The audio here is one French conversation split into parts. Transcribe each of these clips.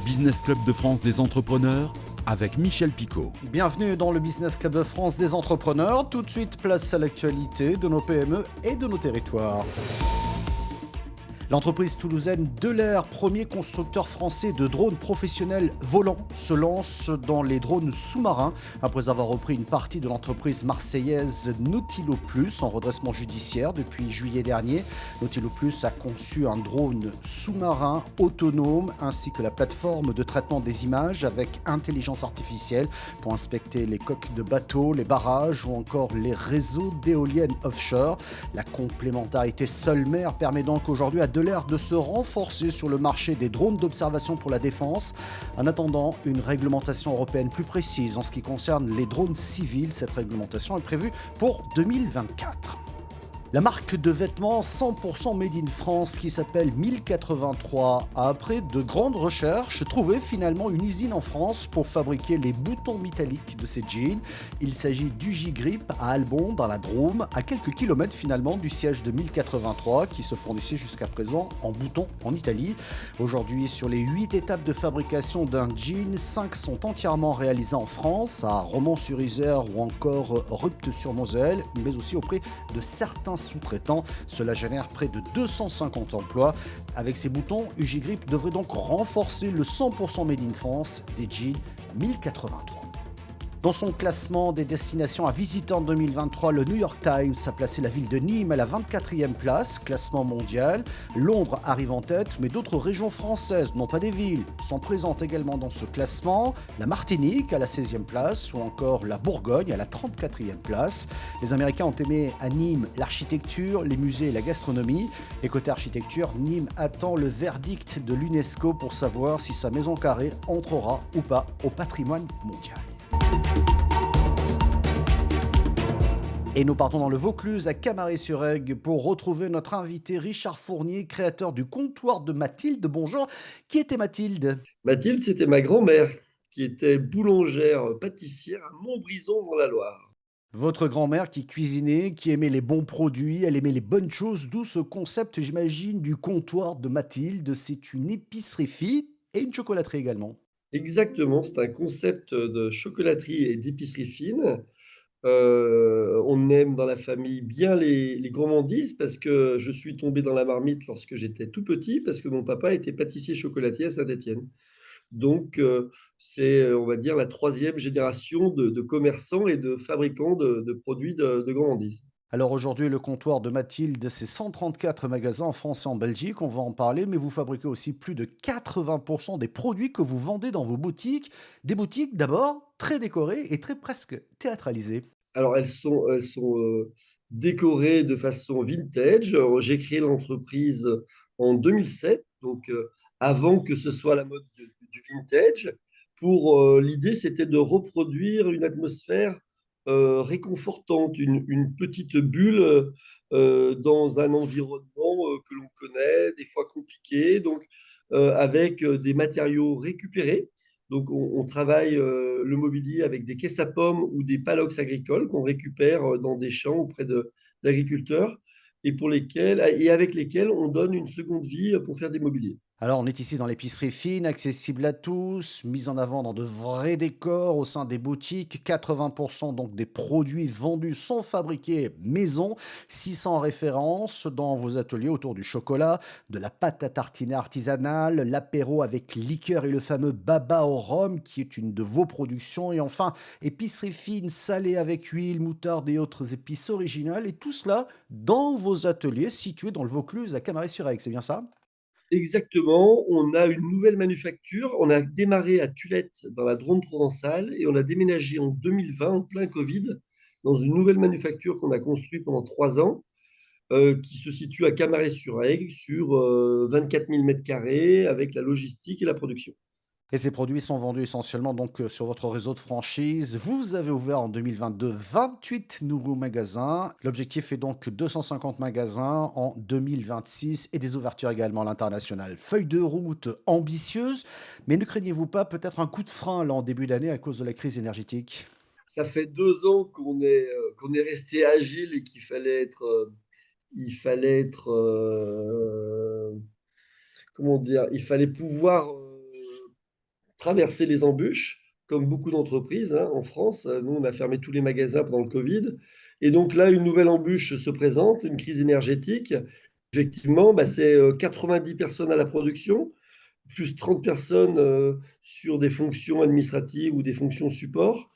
Business Club de France des entrepreneurs avec Michel Picot. Bienvenue dans le Business Club de France des entrepreneurs. Tout de suite, place à l'actualité de nos PME et de nos territoires. L'entreprise toulousaine Delair, premier constructeur français de drones professionnels volants, se lance dans les drones sous-marins après avoir repris une partie de l'entreprise marseillaise Nautilo Plus en redressement judiciaire depuis juillet dernier. Nautilo Plus a conçu un drone sous-marin autonome ainsi que la plateforme de traitement des images avec intelligence artificielle pour inspecter les coques de bateaux, les barrages ou encore les réseaux d'éoliennes offshore. La complémentarité sol-mer permet donc aujourd'hui à Delair de se renforcer sur le marché des drones d'observation pour la défense. En attendant une réglementation européenne plus précise en ce qui concerne les drones civils, cette réglementation est prévue pour 2024. La marque de vêtements 100% Made in France qui s'appelle 1083 a, après de grandes recherches, trouvé finalement une usine en France pour fabriquer les boutons métalliques de ses jeans. Il s'agit d'Ugigrip à Albon dans la Drôme, à quelques kilomètres finalement du siège de 1083 qui se fournissait jusqu'à présent en boutons en Italie. Aujourd'hui, sur les 8 étapes de fabrication d'un jean, 5 sont entièrement réalisées en France, à Romans-sur-Isère ou encore Rupt-sur-Moselle, mais aussi auprès de certains sous-traitants. Cela génère près de 250 emplois. Avec ces boutons, Ugigrip devrait donc renforcer le 100% Made in France des jeans 1083. Dans son classement des destinations à visiter en 2023, le New York Times a placé la ville de Nîmes à la 24e place, classement mondial. Londres arrive en tête, mais d'autres régions françaises, non pas des villes, sont présentes également dans ce classement. La Martinique à la 16e place, ou encore la Bourgogne à la 34e place. Les Américains ont aimé à Nîmes l'architecture, les musées et la gastronomie. Et côté architecture, Nîmes attend le verdict de l'UNESCO pour savoir si sa maison carrée entrera ou pas au patrimoine mondial. Et nous partons dans le Vaucluse, à Camaret-sur-Aigle, pour retrouver notre invité Richard Fournier, créateur du comptoir de Mathilde. Bonjour, qui était Mathilde ? Mathilde, c'était ma grand-mère qui était boulangère pâtissière à Montbrison dans la Loire. Votre grand-mère qui cuisinait, qui aimait les bons produits, elle aimait les bonnes choses, d'où ce concept, j'imagine, du comptoir de Mathilde. C'est une épicerie fine et une chocolaterie également. Exactement, c'est un concept de chocolaterie et d'épicerie fine. On aime dans la famille bien les gourmandises parce que je suis tombé dans la marmite lorsque j'étais tout petit parce que mon papa était pâtissier chocolatier à Saint-Étienne. Donc, c'est, on va dire, la troisième génération de commerçants et de fabricants de produits de gourmandises. Alors aujourd'hui, le comptoir de Mathilde, c'est 134 magasins en France et en Belgique, on va en parler, mais vous fabriquez aussi plus de 80% des produits que vous vendez dans vos boutiques. Des boutiques d'abord très décorées et très presque théâtralisées. Alors elles sont décorées de façon vintage. J'ai créé l'entreprise en 2007, donc avant que ce soit la mode du vintage. L'idée, c'était de reproduire une atmosphère réconfortante, une petite bulle dans un environnement que l'on connaît, des fois compliqué, donc avec des matériaux récupérés. Donc, on travaille le mobilier avec des caisses à pommes ou des palox agricoles qu'on récupère dans des champs d'agriculteurs et avec lesquels on donne une seconde vie pour faire des mobiliers. Alors on est ici dans l'épicerie fine, accessible à tous, mise en avant dans de vrais décors au sein des boutiques. 80% donc des produits vendus sont fabriqués maison. 600 références dans vos ateliers autour du chocolat, de la pâte à tartiner artisanale, l'apéro avec liqueur et le fameux baba au rhum qui est une de vos productions. Et enfin, épicerie fine, salée avec huile, moutarde et autres épices originales. Et tout cela dans vos ateliers situés dans le Vaucluse à Camaret-sur-Aigle, c'est bien ça ? Exactement, on a une nouvelle manufacture. On a démarré à Tulette dans la Drôme provençale et on a déménagé en 2020, en plein Covid, dans une nouvelle manufacture qu'on a construite pendant 3 ans, qui se situe à Camaret-sur-Aigle sur 24 000 mètres carrés avec la logistique et la production. Et ces produits sont vendus essentiellement donc sur votre réseau de franchise. Vous avez ouvert en 2022 28 nouveaux magasins. L'objectif est donc 250 magasins en 2026 et des ouvertures également à l'international. Feuille de route ambitieuse, mais ne craignez-vous pas peut-être un coup de frein là en début d'année à cause de la crise énergétique ? Ça fait 2 ans qu'on est resté agile et il fallait être, comment dire, il fallait pouvoir traverser les embûches, comme beaucoup d'entreprises en France. Nous, on a fermé tous les magasins pendant le Covid. Et donc là, une nouvelle embûche se présente, une crise énergétique. Effectivement, c'est 90 personnes à la production, plus 30 personnes sur des fonctions administratives ou des fonctions support.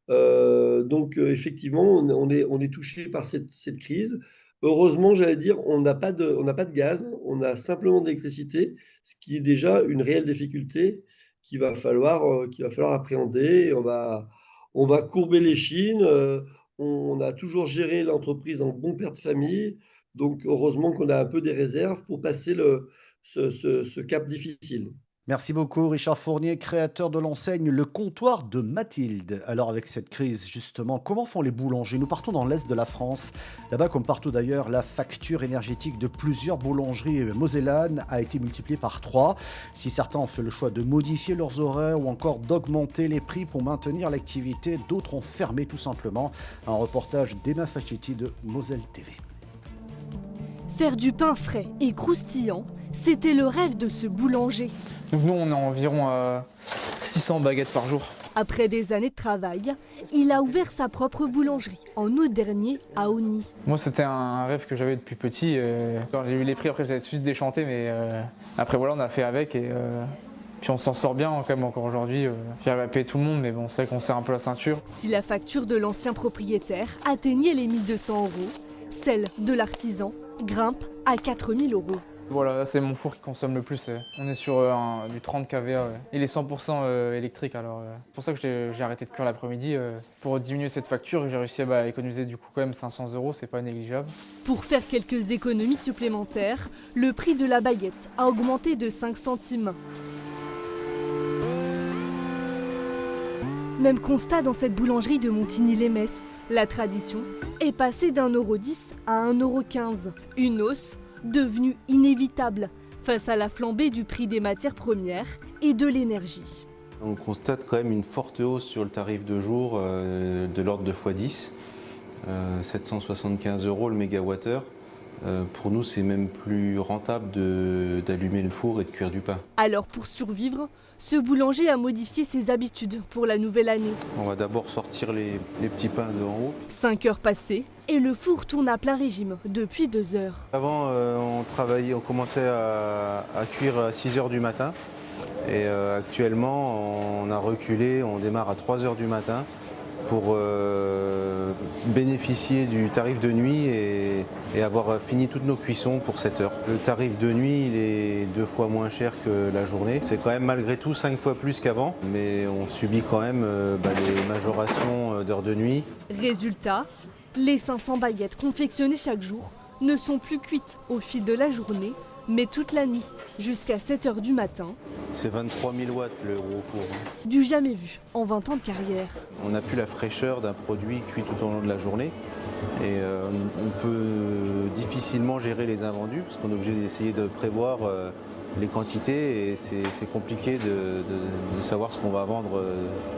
Effectivement, on est touché par cette crise. Heureusement, j'allais dire, on n'a pas de gaz, on a simplement de l'électricité, ce qui est déjà une réelle difficulté qu'il va falloir appréhender. On va courber les chines. On a toujours géré l'entreprise en bon père de famille. Donc, heureusement qu'on a un peu des réserves pour passer ce cap difficile. Merci beaucoup Richard Fournier, créateur de l'enseigne Le Comptoir de Mathilde. Alors avec cette crise justement, comment font les boulangers? Nous partons dans l'est de la France. Là-bas comme partout d'ailleurs, la facture énergétique de plusieurs boulangeries mosellanes a été multipliée par 3. Si certains ont fait le choix de modifier leurs horaires ou encore d'augmenter les prix pour maintenir l'activité, d'autres ont fermé tout simplement. Un reportage d'Emma Facchetti de Moselle TV. Faire du pain frais et croustillant, c'était le rêve de ce boulanger. Donc nous, on a environ 600 baguettes par jour. Après des années de travail, il a ouvert sa propre boulangerie en août dernier à Osny. Moi, c'était un rêve que j'avais depuis petit. Quand j'ai eu les prix, après, j'avais tout de suite déchanté, mais après, voilà, on a fait avec et puis on s'en sort bien quand même encore aujourd'hui. J'arrive à payer tout le monde, mais bon, c'est vrai qu'on serre un peu la ceinture. Si la facture de l'ancien propriétaire atteignait les 1 200 €, celle de l'artisan grimpe à 4 000 €. Voilà, là, c'est mon four qui consomme le plus. On est sur du 30 kVA. Il est 100% électrique, alors c'est pour ça que j'ai arrêté de cuire l'après-midi. Pour diminuer cette facture, j'ai réussi à économiser du coup quand même 500 €, c'est pas négligeable. Pour faire quelques économies supplémentaires, le prix de la baguette a augmenté de 5 centimes. Même constat dans cette boulangerie de Montigny-lès-Metz. La tradition est passée d'1,10 € à 1,15 €. Une hausse devenue inévitable face à la flambée du prix des matières premières et de l'énergie. On constate quand même une forte hausse sur le tarif de jour de l'ordre de x10, 775 € le mégawattheure. Pour nous, c'est même plus rentable d'allumer le four et de cuire du pain. Alors pour survivre, ce boulanger a modifié ses habitudes pour la nouvelle année. On va d'abord sortir les petits pains de en haut. 5 heures passées et le four tourne à plein régime depuis 2 heures. Avant, on commençait à cuire à 6 h du matin. Et actuellement, on a reculé, on démarre à 3 h du matin pour bénéficier du tarif de nuit et avoir fini toutes nos cuissons pour 7 heures. Le tarif de nuit, il est 2 fois moins cher que la journée. C'est quand même malgré tout 5 fois plus qu'avant, mais on subit quand même les majorations d'heures de nuit. Résultat, les 500 baguettes confectionnées chaque jour ne sont plus cuites au fil de la journée, mais toute la nuit, jusqu'à 7 heures du matin. C'est 23 000 watts le gros four. Du jamais vu en 20 ans de carrière. On n'a plus la fraîcheur d'un produit cuit tout au long de la journée. Et on peut difficilement gérer les invendus, parce qu'on est obligé d'essayer de prévoir les quantités et c'est compliqué de savoir ce qu'on va vendre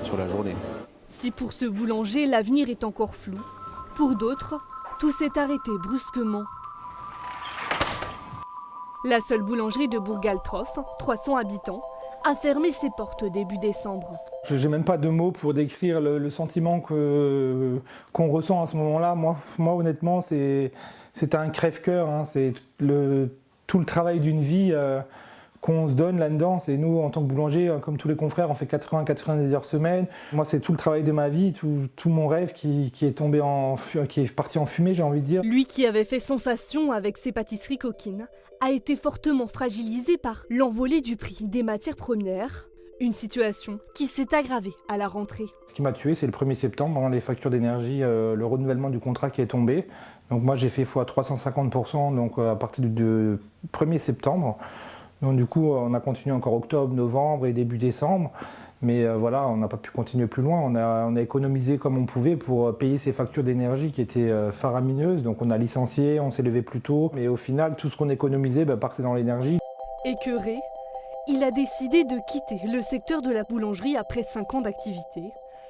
sur la journée. Si pour ce boulanger, l'avenir est encore flou, pour d'autres, tout s'est arrêté brusquement. La seule boulangerie de Bourg-Galtroff, 300 habitants, a fermé ses portes début décembre. Je n'ai même pas de mots pour décrire le sentiment qu'on ressent à ce moment-là. Moi honnêtement, c'est un crève-cœur. C'est tout le travail d'une vie qu'on se donne là-dedans. C'est nous, en tant que boulanger, comme tous les confrères, on fait 80-90 heures semaine. Moi, c'est tout le travail de ma vie, tout mon rêve qui est parti en fumée, j'ai envie de dire. Lui qui avait fait sensation avec ses pâtisseries coquines, a été fortement fragilisé par l'envolée du prix des matières premières. Une situation qui s'est aggravée à la rentrée. Ce qui m'a tué, c'est le 1er septembre, les factures d'énergie, le renouvellement du contrat qui est tombé. Donc moi, j'ai fait x 350%, donc à partir du 1er septembre. Donc du coup, on a continué encore octobre, novembre et début décembre. Mais voilà, on n'a pas pu continuer plus loin. On a économisé comme on pouvait pour payer ces factures d'énergie qui étaient faramineuses. Donc on a licencié, on s'est levé plus tôt. Mais au final, tout ce qu'on économisait partait dans l'énergie. Écœuré, il a décidé de quitter le secteur de la boulangerie après 5 ans d'activité.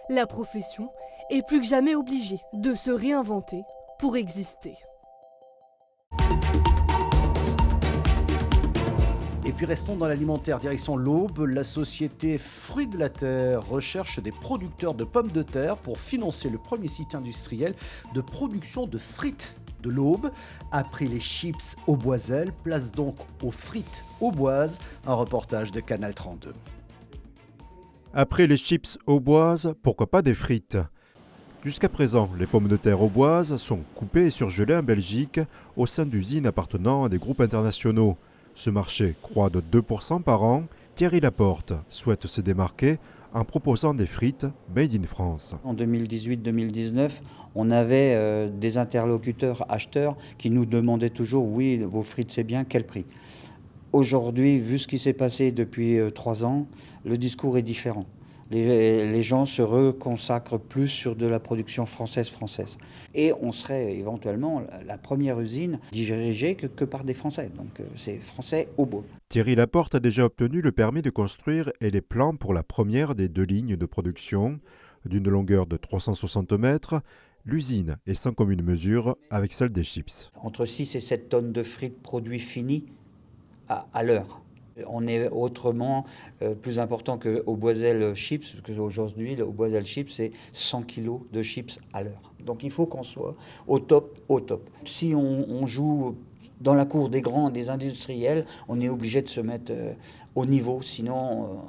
La profession est plus que jamais obligée de se réinventer pour exister. Et Et puis restons dans l'alimentaire, direction l'Aube. La société Fruits de la Terre recherche des producteurs de pommes de terre pour financer le premier site industriel de production de frites de l'Aube. Après les chips auboiselles, place donc aux frites auboises. Un reportage de Canal 32. Après les chips auboises, pourquoi pas des frites ? Jusqu'à présent, les pommes de terre auboises sont coupées et surgelées en Belgique au sein d'usines appartenant à des groupes internationaux. Ce marché croît de 2% par an. Thierry Laporte souhaite se démarquer en proposant des frites made in France. En 2018-2019, on avait des interlocuteurs acheteurs qui nous demandaient toujours « oui, vos frites c'est bien, quel prix ?» Aujourd'hui, vu ce qui s'est passé depuis 3 ans, le discours est différent. Les gens se reconsacrent plus sur de la production française. Et on serait éventuellement la première usine dirigée que par des Français. Donc c'est français au beau. Thierry Laporte a déjà obtenu le permis de construire et les plans pour la première des 2 lignes de production. D'une longueur de 360 mètres, l'usine est sans commune mesure avec celle des chips. Entre 6 et 7 tonnes de frites produits finis à l'heure. On est autrement plus important que Auboiselle Chips, parce qu'aujourd'hui, le Auboiselle Chips, c'est 100 kg de chips à l'heure. Donc il faut qu'on soit au top. Si on joue dans la cour des grands, des industriels, on est obligé de se mettre au niveau, sinon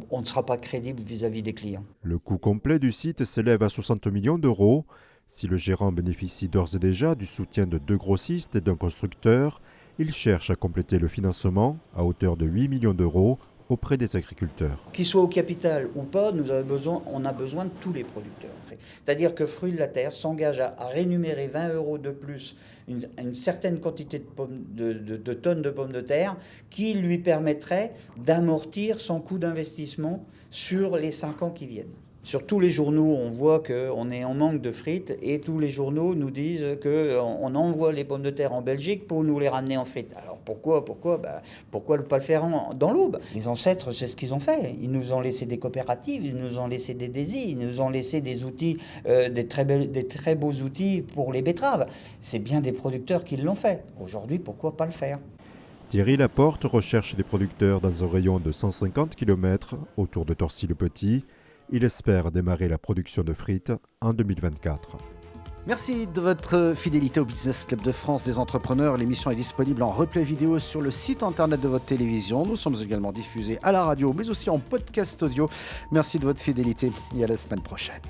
on ne sera pas crédible vis-à-vis des clients. Le coût complet du site s'élève à 60 millions d'euros. Si le gérant bénéficie d'ores et déjà du soutien de 2 grossistes et d'un constructeur, il cherche à compléter le financement à hauteur de 8 millions d'euros auprès des agriculteurs. Qu'ils soient au capital ou pas, on a besoin de tous les producteurs. C'est-à-dire que Fruits de la Terre s'engage à rémunérer 20 € de plus une certaine quantité de tonnes de pommes de terre qui lui permettrait d'amortir son coût d'investissement sur les 5 ans qui viennent. Sur tous les journaux, on voit qu'on est en manque de frites et tous les journaux nous disent qu'on envoie les pommes de terre en Belgique pour nous les ramener en frites. Alors pourquoi ne pas le faire dans l'Aube ? Les ancêtres, c'est ce qu'ils ont fait. Ils nous ont laissé des coopératives, ils nous ont laissé des DESI, ils nous ont laissé des outils, des très beaux outils pour les betteraves. C'est bien des producteurs qui l'ont fait. Aujourd'hui, pourquoi pas le faire ? Thierry Laporte recherche des producteurs dans un rayon de 150 km autour de Torcy-le-Petit. Il espère démarrer la production de frites en 2024. Merci de votre fidélité au Business Club de France des entrepreneurs. L'émission est disponible en replay vidéo sur le site internet de votre télévision. Nous sommes également diffusés à la radio, mais aussi en podcast audio. Merci de votre fidélité et à la semaine prochaine.